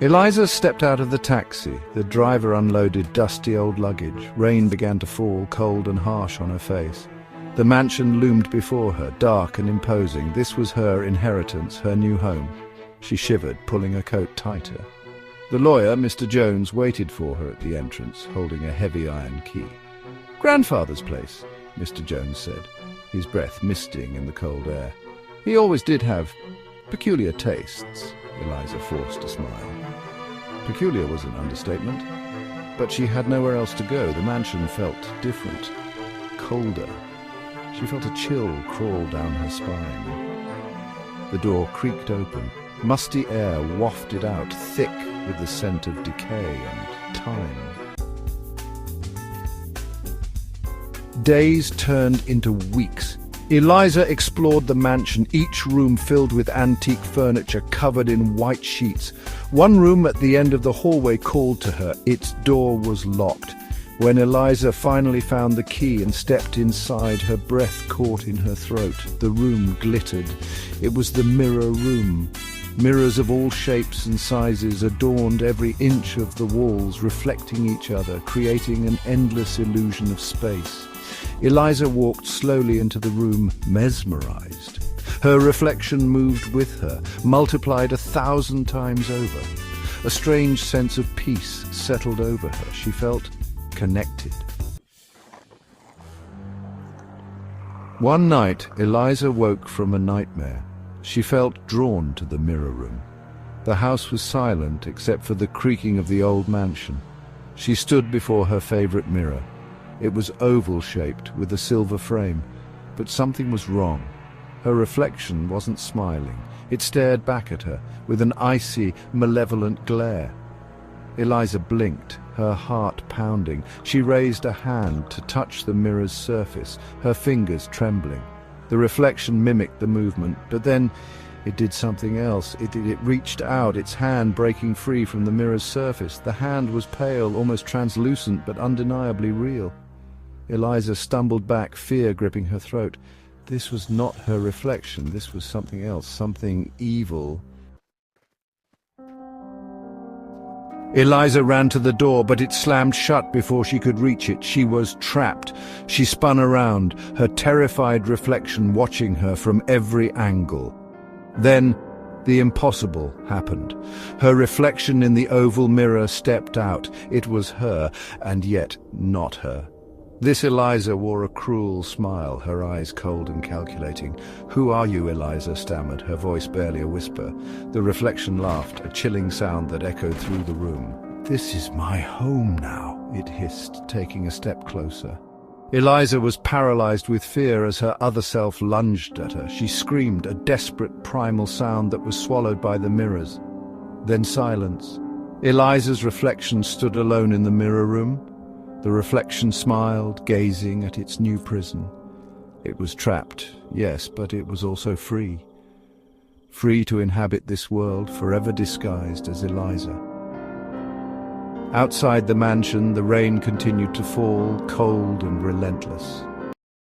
Eliza stepped out of the taxi. The driver unloaded dusty old luggage. Rain began to fall, cold and harsh on her face. The mansion loomed before her, dark and imposing. This was her inheritance, her new home. She shivered, pulling her coat tighter. The lawyer, Mr. Jones, waited for her at the entrance, holding a heavy iron key. "Grandfather's place," Mr. Jones said, his breath misting in the cold air. He always did have peculiar tastes. Eliza forced a smile. Peculiar was an understatement, but she had nowhere else to go. The mansion felt different, colder. She felt a chill crawl down her spine. The door creaked open. Musty air wafted out, thick with the scent of decay and time. Days turned into weeks. Eliza explored the mansion, each room filled with antique furniture covered in white sheets. One room at the end of the hallway called to her. Its door was locked. When Eliza finally found the key and stepped inside, her breath caught in her throat. The room glittered. It was the mirror room. Mirrors of all shapes and sizes adorned every inch of the walls, reflecting each other, creating an endless illusion of space. Eliza walked slowly into the room, mesmerized. Her reflection moved with her, multiplied 1,000 times over. A strange sense of peace settled over her. She felt connected. One night, Eliza woke from a nightmare. She felt drawn to the mirror room. The house was silent except for the creaking of the old mansion. She stood before her favorite mirror. It was oval-shaped with a silver frame, but something was wrong. Her reflection wasn't smiling. It stared back at her with an icy, malevolent glare. Eliza blinked, her heart pounding. She raised a hand to touch the mirror's surface, her fingers trembling. The reflection mimicked the movement, but then it did something else. It reached out, its hand breaking free from the mirror's surface. The hand was pale, almost translucent, but undeniably real. Eliza stumbled back, fear gripping her throat. This was not her reflection. This was something else, something evil. Eliza ran to the door, but it slammed shut before she could reach it. She was trapped. She spun around, her terrified reflection watching her from every angle. Then the impossible happened. Her reflection in the oval mirror stepped out. It was her, and yet not her. This Eliza wore a cruel smile, her eyes cold and calculating. "Who are you?" Eliza stammered, her voice barely a whisper. The reflection laughed, a chilling sound that echoed through the room. "This is my home now," it hissed, taking a step closer. Eliza was paralyzed with fear as her other self lunged at her. She screamed, a desperate primal sound that was swallowed by the mirrors. Then silence. Eliza's reflection stood alone in the mirror room. The reflection smiled, gazing at its new prison. It was trapped, yes, but it was also free. Free to inhabit this world, forever disguised as Eliza. Outside the mansion, the rain continued to fall, cold and relentless.